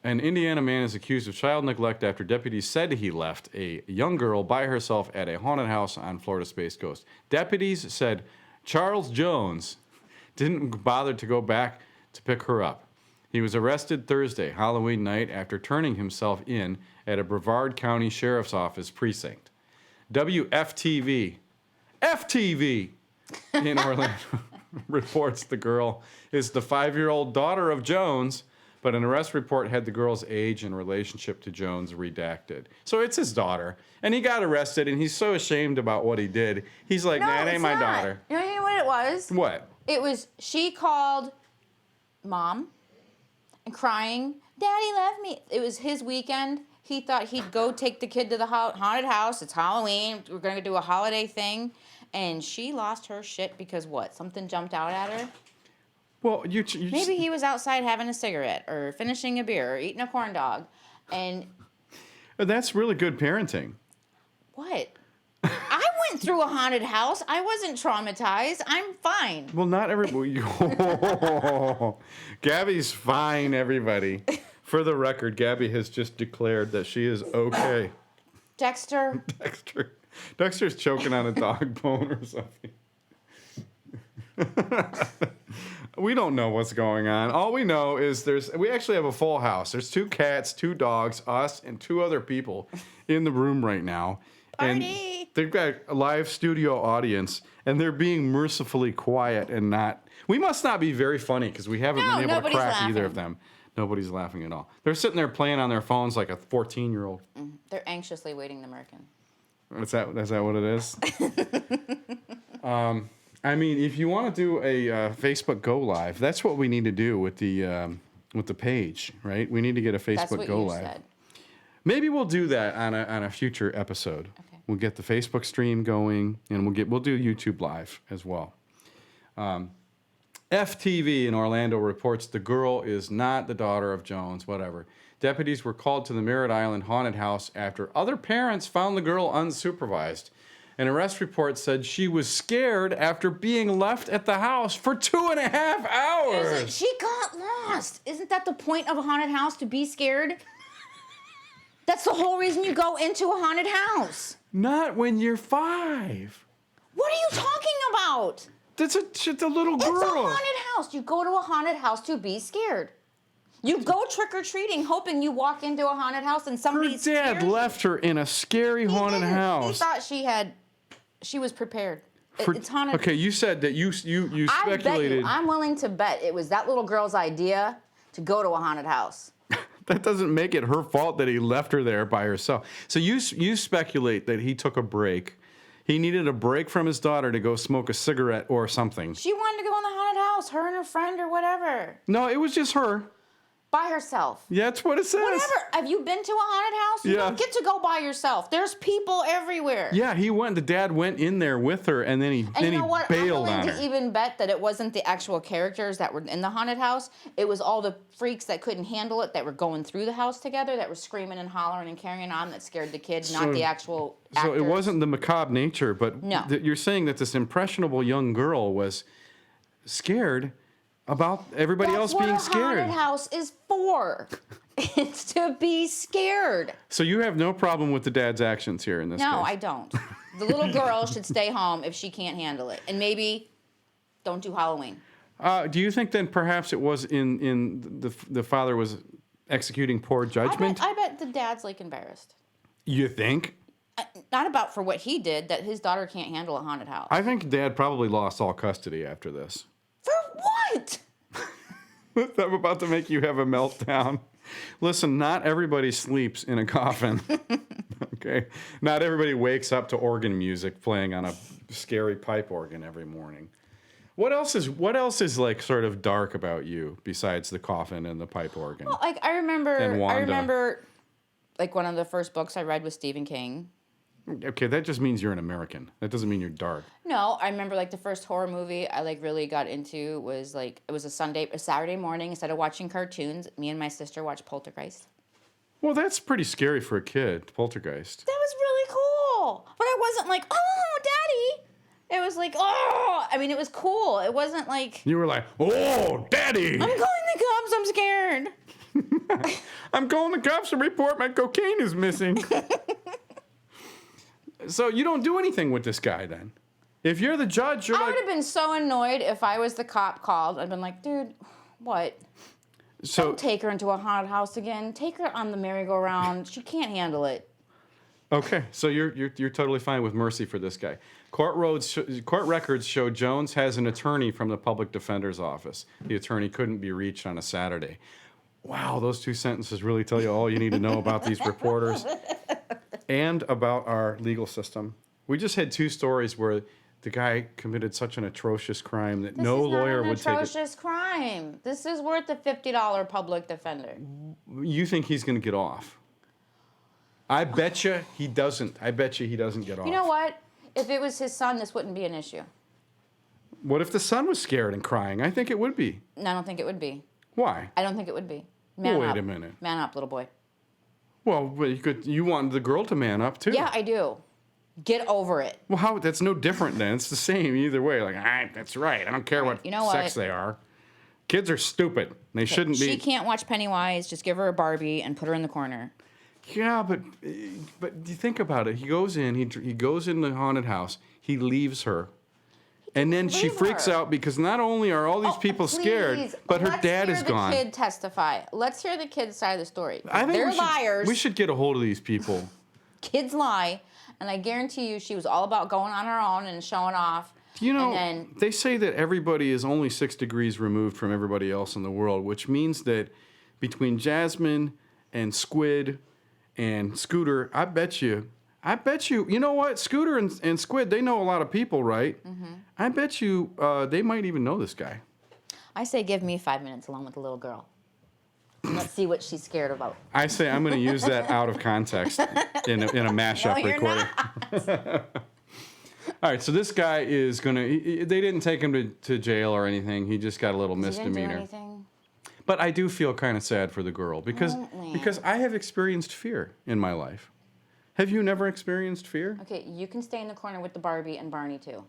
An Indiana man is accused of child neglect after deputies said he left a young girl by herself at a haunted house on Florida's Space Coast. Deputies said Charles Jones didn't bother to go back to pick her up. He was arrested Thursday, Halloween night, after turning himself in at a Brevard County Sheriff's Office precinct. WFTV, FTV in Orlando reports the girl is the 5-year-old daughter of Jones, but an arrest report had the girl's age and relationship to Jones redacted. So it's his daughter, and he got arrested, and he's so ashamed about what he did. He's like, nah, it ain't my daughter. You know what it was? What? It was, she called Mom and crying, Daddy left me. It was his weekend. He thought he'd go take the kid to the haunted house. It's Halloween. We're going to do a holiday thing. And she lost her shit because what? Something jumped out at her? Well, maybe he was outside having a cigarette or finishing a beer or eating a corn dog. And that's really good parenting. What? I went through a haunted house. I wasn't traumatized. I'm fine. Well, not everybody. Gabby's fine, everybody. For the record, Gabby has just declared that she is okay. Dexter's choking on a dog bone or something. We don't know what's going on. All we know is we actually have a full house. There's 2 cats, 2 dogs, us, and 2 other people in the room right now. Party! And they've got a live studio audience, and they're being mercifully quiet and not. We must not be very funny because we haven't been able to crack laughing. Either of them. Nobody's laughing at all. They're sitting there playing on their phones like a 14-year-old. They're anxiously waiting the Merkin. Is that what it is? I mean, if you want to do a Facebook Go Live, that's what we need to do with the page, right? We need to get a Facebook Go Live. Said. Maybe we'll do that on a future episode. Okay. We'll get the Facebook stream going, and we'll do YouTube Live as well. FTV in Orlando reports the girl is not the daughter of Jones. Whatever. Deputies were called to the Merritt Island haunted house after other parents found the girl unsupervised. An arrest report said she was scared after being left at the house for 2.5 hours. She got lost. Isn't that the point of a haunted house, to be scared? That's the whole reason you go into a haunted house. Not when you're 5. What are you talking about? It's a little girl. It's a haunted house. You go to a haunted house to be scared. You go trick-or-treating hoping you walk into a haunted house and somebody's scared. Her dad left her in a scary haunted house. He thought she was prepared. It's haunted. Okay, you said that you speculated. I'm willing to bet it was that little girl's idea to go to a haunted house. That doesn't make it her fault that he left her there by herself. So you speculate that he took a break. He needed a break from his daughter to go smoke a cigarette or something. She wanted to go in the haunted house, her and her friend or whatever. No, it was just her. By herself. Yeah, that's what it says. Whatever. Have you been to a haunted house? You don't get to go by yourself. There's people everywhere. Yeah, the dad went in there with her, and then he bailed on her. And you know what? I'm willing to even bet that it wasn't the actual characters that were in the haunted house. It was all the freaks that couldn't handle it, that were going through the house together, that were screaming and hollering and carrying on, that scared the kids, not the actual actors. So it wasn't the macabre nature, but no. You're saying that this impressionable young girl was scared about everybody else being scared. That's what a haunted house is for. It's to be scared. So you have no problem with the dad's actions here in this case? No, I don't. The little girl should stay home if she can't handle it. And maybe don't do Halloween. Do you think then perhaps it was in the father was executing poor judgment? I bet the dad's like embarrassed. You think? Not about for what he did, that his daughter can't handle a haunted house. I think Dad probably lost all custody after this. For what? I'm about to make you have a meltdown. Listen, not everybody sleeps in a coffin. Okay? Not everybody wakes up to organ music playing on a scary pipe organ every morning. What else is like sort of dark about you besides the coffin and the pipe organ? Well, like I remember Wanda. like one of the first books I read was Stephen King. Okay, that just means you're an American. That doesn't mean you're dark. No, I remember like the first horror movie I like really got into was like it was a Saturday morning. Instead of watching cartoons, me and my sister watched Poltergeist. Well, that's pretty scary for a kid, Poltergeist. That was really cool, but I wasn't like, oh, Daddy. It was like, oh, I mean, it was cool. It wasn't like You were like, oh, Daddy. I'm calling the cops. I'm scared. I'm calling the cops to report my cocaine is missing. So you don't do anything with this guy then? If you're the judge, you're I like... would have been so annoyed if I was the cop called. I'd been like, dude, what? So Don't take her into a haunted house again. Take her on the merry-go-round. She can't handle it. okay, so you're totally fine with mercy for this guy. Court records show Jones has an attorney from the public defender's office. The attorney couldn't be reached on a Saturday. Wow, those two sentences really tell you all you need to know about these reporters and about our legal system. We just had two stories where the guy committed such an atrocious crime that no lawyer would take it. This is not an atrocious crime. This is worth a $50 public defender. You think he's going to get off? I bet you he doesn't. I bet you he doesn't get off. You know what? If it was his son, this wouldn't be an issue. What if the son was scared and crying? I think it would be. No, I don't think it would be. Why? I don't think it would be. Man up. Wait a minute. Man up, little boy. Well, you want the girl to man up too. Yeah, I do. Get over it. Well, how? That's no different then. It's the same either way. Like, that's right. I don't care what sex they are. Kids are stupid. They shouldn't be. She can't watch Pennywise. Just give her a Barbie and put her in the corner. Yeah, but you think about it. He goes in. He goes in the haunted house. He leaves her. And then she freaks out because not only are all these people scared, but her dad is gone. Let's hear the kid testify. Let's hear the kid's side of the story. I think they're liars. We should get a hold of these people. Kids lie, and I guarantee you she was all about going on her own and showing off. You know, they say that everybody is only 6 degrees removed from everybody else in the world, which means that between Jasmine and Squid and Scooter, I bet you, you know what? Scooter and Squid, they know a lot of people, right? Mm-hmm. I bet you they might even know this guy. I say give me 5 minutes along with the little girl. And let's see what she's scared about. I say I'm going to use that out of context in a mashup recording. All right, so this guy is going to... They didn't take him to jail or anything. He just got a little misdemeanor. He didn't do anything. But I do feel kind of sad for the girl because I have experienced fear in my life. Have you never experienced fear? Okay, you can stay in the corner with the Barbie and Barney too.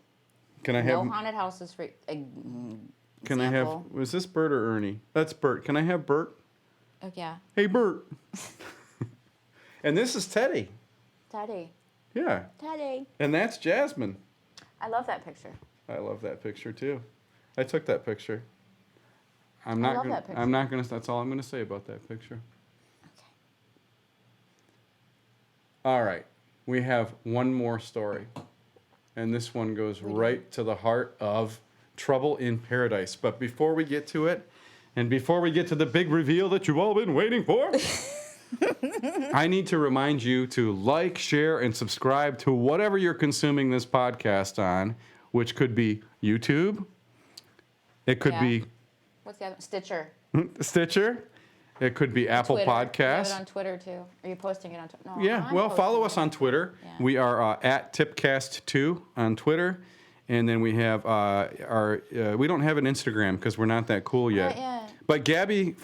Can I have... No haunted houses for... Can I have... Was this Bert or Ernie? That's Bert. Can I have Bert? Oh, yeah. Hey, Bert. And this is Teddy. Teddy. Yeah. Teddy. And that's Jasmine. I love that picture. I love that picture too. I took that picture. I'm not love gonna. that picture. I'm not gonna. That's all I'm gonna say about that picture. Okay. All right. We have one more story, and this one goes right to the heart of Trouble in Paradise. But before we get to it, and before we get to the big reveal that you've all been waiting for. I need to remind you to like, share, and subscribe to whatever you're consuming this podcast on, which could be YouTube. It could be... What's the other? Stitcher. Stitcher. It could be Apple Twitter. Podcasts. You have it on Twitter, too. Are you posting it on Twitter? No, Yeah, well, follow us on Twitter. Yeah. We are at Tipcast2 on Twitter. And then we have we don't have an Instagram because we're not that cool yet. But Gabby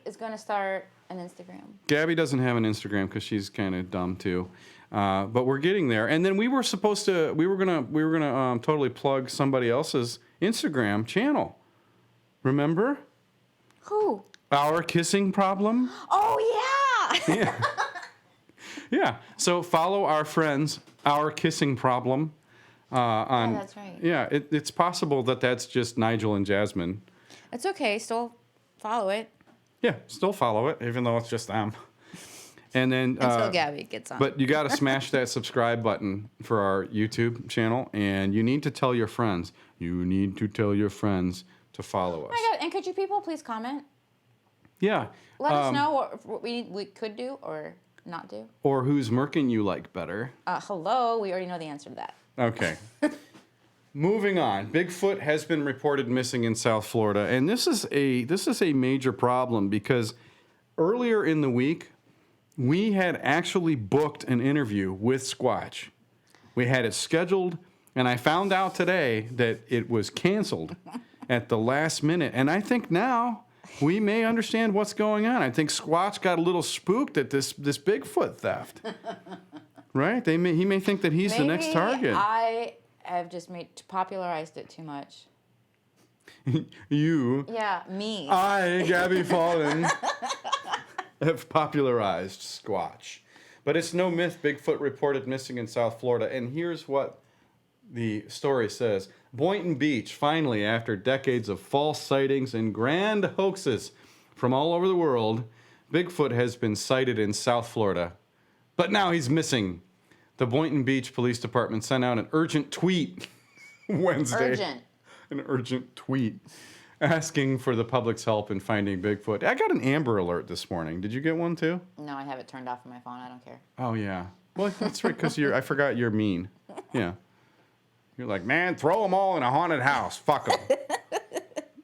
is going to start an Instagram. Gabby doesn't have an Instagram because she's kind of dumb too. But we're getting there. And then we were gonna totally plug somebody else's Instagram channel. Remember? Who? Our Kissing Problem. Oh yeah. Yeah. Yeah. So follow our friends, Our Kissing Problem. Yeah, that's right. Yeah, it's possible that that's just Nigel and Jasmine. It's okay. Still follow it. Yeah, still follow it, even though it's just them. And then Until Gabby gets on. But you got to smash that subscribe button for our YouTube channel, and you need to tell your friends. You need to tell your friends to follow us. Oh my God! And could you people please comment? Yeah. Let us know what we could do or not do. Or whose Merkin you like better. Hello. We already know the answer to that. Okay. Moving on. Bigfoot has been reported missing in South Florida, and this is a major problem because earlier in the week, we had actually booked an interview with Squatch. We had it scheduled, and I found out today that it was canceled at the last minute. And I think now we may understand what's going on. I think Squatch got a little spooked at this Bigfoot theft. Right? He may think that he's the next target. I have just popularized it too much. You. Yeah, me. I, Gabby Fallen, have popularized Squatch. But it's no myth. Bigfoot reported missing in South Florida. And here's what the story says. Boynton Beach, finally, after decades of false sightings and grand hoaxes from all over the world, Bigfoot has been sighted in South Florida. But now he's missing. The Boynton Beach Police Department sent out an urgent tweet Wednesday. Urgent. An urgent tweet asking for the public's help in finding Bigfoot. I got an Amber Alert this morning. Did you get one too? No, I have it turned off on my phone. I don't care. Oh, yeah. Well, that's right, because I forgot you're mean. Yeah. You're like, man, throw them all in a haunted house. Fuck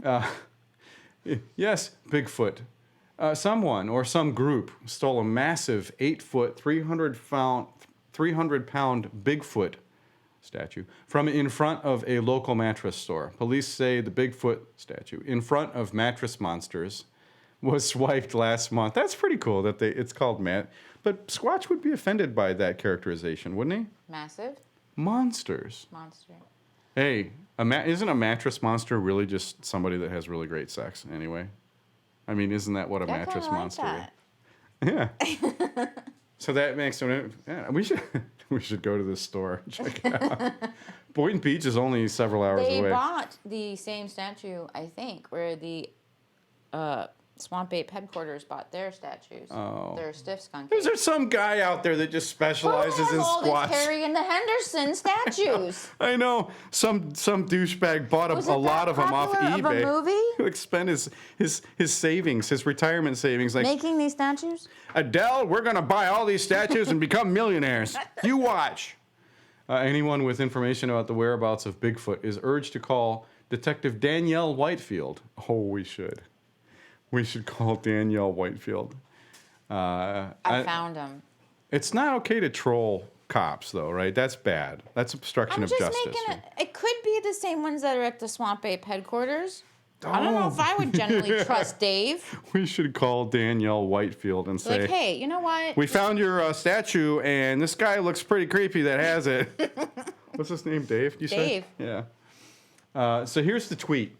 them. Yes, Bigfoot. Someone or some group stole a massive 8-foot, 300-pound Bigfoot statue from in front of a local mattress store. Police say the Bigfoot statue in front of Mattress Monsters was swiped last month. That's pretty cool that it's called Matt. But Squatch would be offended by that characterization, wouldn't he? Massive? Monsters. Monster. Hey, isn't a mattress monster really just somebody that has really great sex anyway? I mean, isn't that what a mattress monster is? Yeah. So that makes it. Yeah, we should go to this store and check it out. Boynton Beach is only several hours away. They bought the same statue, I think, where the Swamp Ape headquarters bought their statues. Oh. Their stiff skunk. Is there some guy out there that just specializes in Squatch? Harry and the Henderson statues. I know. Some douchebag bought a lot of them off eBay. Of a movie? He spent his savings, his retirement savings, like making these statues. Adele, we're gonna buy all these statues and become millionaires. You watch. Anyone with information about the whereabouts of Bigfoot is urged to call Detective Danielle Whitefield. Oh, we should. We should call Danielle Whitefield. I found him. It's not okay to troll cops, though, right? That's bad. That's obstruction of justice. It could be the same ones that are at the Swamp Ape headquarters. I don't know if I would generally trust Dave. We should call Danielle Whitefield and say, like, hey, you know what? We found your statue, and this guy looks pretty creepy that has it. What's his name, Dave? You Dave. Say? Yeah. So here's the tweet.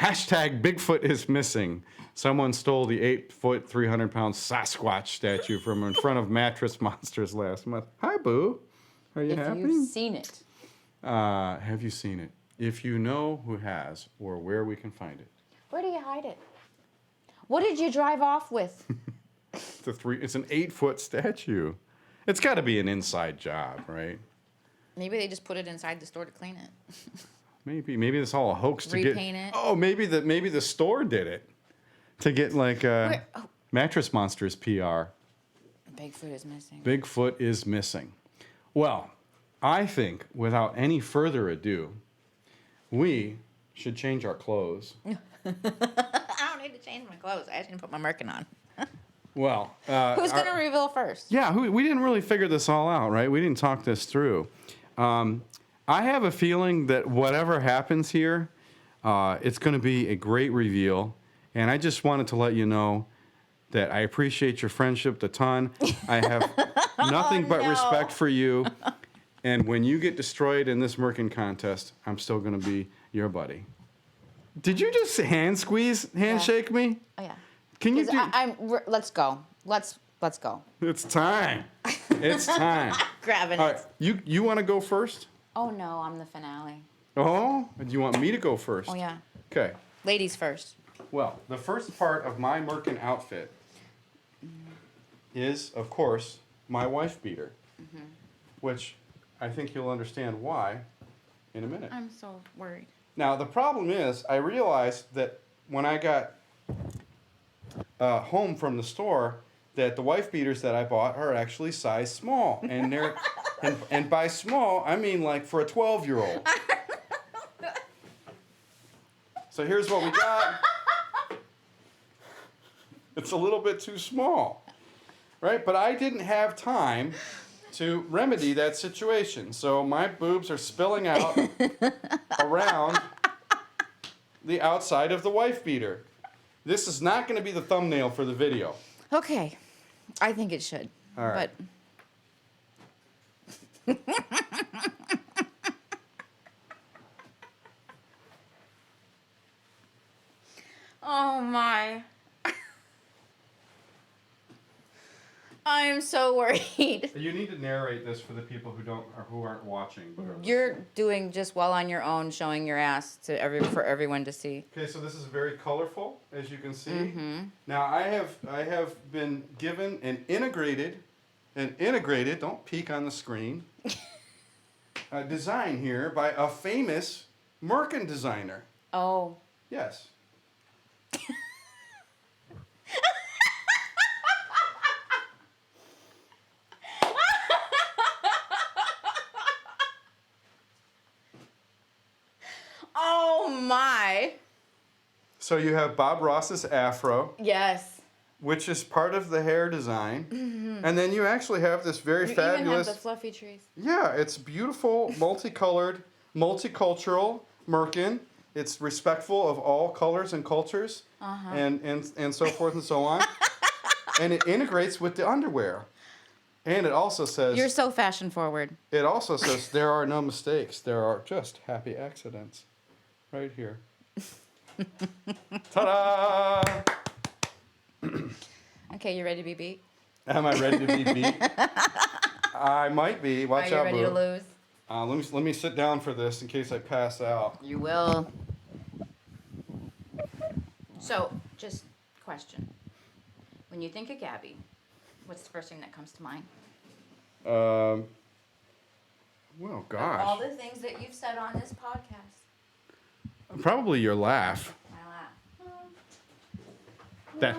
Hashtag Bigfoot is missing. Someone stole the 8-foot, 300-pound Sasquatch statue from in front of Mattress Monsters last month. Hi, Boo. Are you happy? If you've seen it. Have you seen it? If you know who has or where we can find it. Where do you hide it? What did you drive off with? It's an 8-foot statue. It's got to be an inside job, right? Maybe they just put it inside the store to clean it. Maybe it's all a hoax to repaint it. Oh, maybe the store did it to get like Mattress Monsters PR. Bigfoot is missing. Bigfoot is missing. Well, I think without any further ado, we should change our clothes. I don't need to change my clothes. I just need to put my Merkin on. Well, who's going to reveal first? Yeah, we didn't really figure this all out, right? We didn't talk this through. I have a feeling that whatever happens here, it's going to be a great reveal. And I just wanted to let you know that I appreciate your friendship a ton. I have nothing but respect for you. And when you get destroyed in this Merkin contest, I'm still going to be your buddy. Did you just handshake me? Oh, yeah. Can you do... let's go. Let's go. It's time. It's time. Grabbing All it. right, you want to go first? Oh, no, I'm the finale. Oh? Do you want me to go first? Oh, yeah. Okay. Ladies first. Well, the first part of my Merkin outfit is, of course, my wife beater, which I think you'll understand why in a minute. I'm so worried. Now, the problem is, I realized that when I got home from the store, that the wife beaters that I bought are actually size small, and they're and by small I mean like for a 12-year-old. So here's what we got. It's a little bit too small, right? But I didn't have time to remedy that situation, so my boobs are spilling out around the outside of the wife beater. This is not going to be the thumbnail for the video. Okay. I think it should. All right. But oh my. I'm so worried. You need to narrate this for the people who aren't watching. But You're doing just well on your own, showing your ass to for everyone to see. Okay, so this is very colorful, as you can see. Now I have been given an integrated, don't peek on the screen, design here by a famous Merkin designer. Oh. Yes. Oh my. So you have Bob Ross's afro, Yes. which is part of the hair design, and then you actually have this very You fabulous. even have the fluffy trees. Yeah, it's beautiful, multicolored, multicultural Merkin. It's respectful of all colors and cultures, and so forth and so on. And it integrates with the underwear. And it also says... You're so fashion forward. It also says there are no mistakes. There are just happy accidents. Right here. Ta-da! Okay, you ready to be beat? Am I ready to be beat? I might be. Watch Are you out, ready boo. to lose? Let me sit down for this in case I pass out. You will. So, just question. When you think of Gabby, what's the first thing that comes to mind? Well, Of all gosh. the things that you've said on this podcast. Probably your laugh. My laugh. That.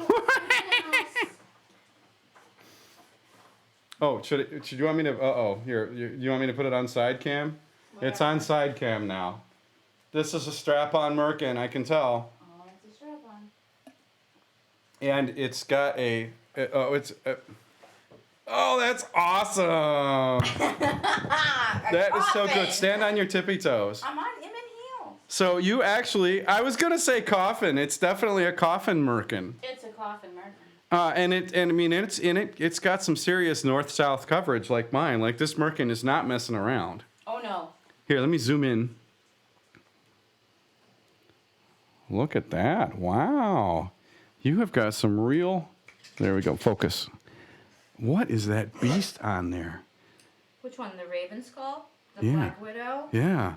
Oh, should you want me to? Here. You want me to put it on side cam? It's on side cam now. This is a strap-on Merkin, I can tell. Oh, it's a strap on. And it's got a. Oh, that's awesome! That is so good. Stand on your tippy toes. I'm in heels. So you actually, I was gonna say coffin. It's definitely a coffin Merkin. It's a coffin Merkin. It's got some serious north-south coverage like mine. Like this Merkin is not messing around. Oh no. Here, let me zoom in. Look at that. Wow. You have got some real... There we go. Focus. What is that beast on there? Which one? The Raven Skull? The Yeah. Black Widow? Yeah.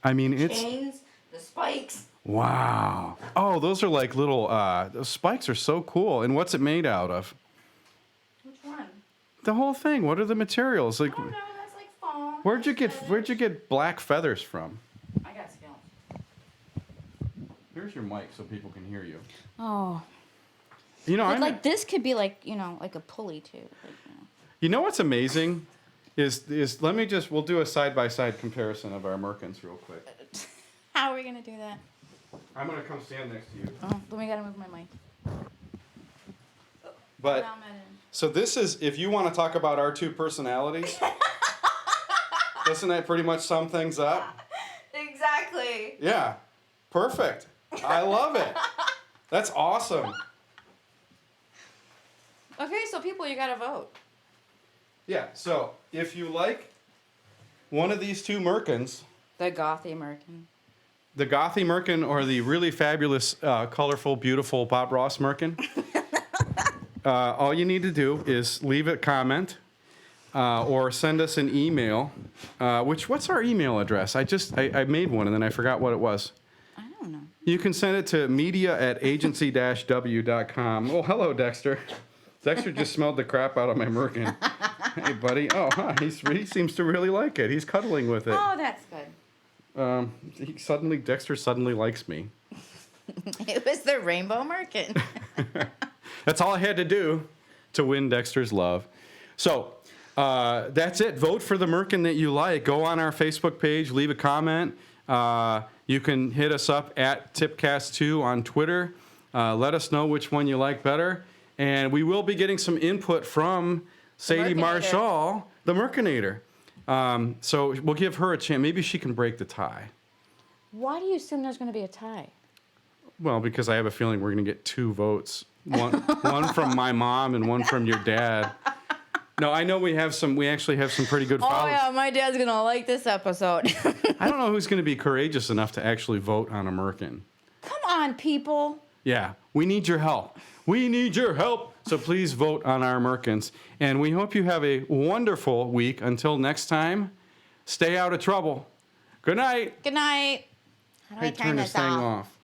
I mean, it's... Chains? The spikes? Wow. Oh, those are like little... those spikes are so cool. And what's it made out of? Which one? The whole thing. What are the materials? Like, Oh no, that's like foam. where'd you get black feathers from? I got skills. Here's your mic so people can hear you. Oh. You know, But like this could be like, like a pulley too. Like, You know what's amazing is we'll do a side-by-side comparison of our Merkins real quick. How are we gonna do that? I'm gonna come stand next to you. Oh, then we gotta move my mic. But Now I'm at it. so this is, if you want to talk about our two personalities, doesn't that pretty much sum things up? Exactly. Yeah, perfect. I love it. That's awesome. Okay, so people, you gotta vote. Yeah. So if you like one of these two Merkins, The Gothy Merkin. the Gothy Merkin or the really fabulous, colorful, beautiful Bob Ross Merkin, all you need to do is leave a comment or send us an email. What's our email address? I made one and then I forgot what it was. I don't know. You can send it to media@agency-w.com. Oh, hello, Dexter. Dexter just smelled the crap out of my Merkin. Hey, buddy. Oh, huh. He seems to really like it. He's cuddling with it. Oh, that's good. Dexter suddenly likes me. It was the rainbow Merkin. That's all I had to do to win Dexter's love. So that's it. Vote for the Merkin that you like. Go on our Facebook page, leave a comment. You can hit us up at Tipcast2 on Twitter. Let us know which one you like better. And we will be getting some input from Sadie Marshall, the Merkinator. So we'll give her a chance. Maybe she can break the tie. Why do you assume there's going to be a tie? Well, because I have a feeling we're going to get 2 votes. One from my mom and one from your dad. No, I know we actually have some pretty good followers. Oh, yeah, my dad's going to like this episode. I don't know who's going to be courageous enough to actually vote on a Merkin. Come on, people. Yeah, we need your help. We need your help. So please vote on our Merkins. And we hope you have a wonderful week. Until next time, stay out of trouble. Good night. Good night. How do I turn this thing off?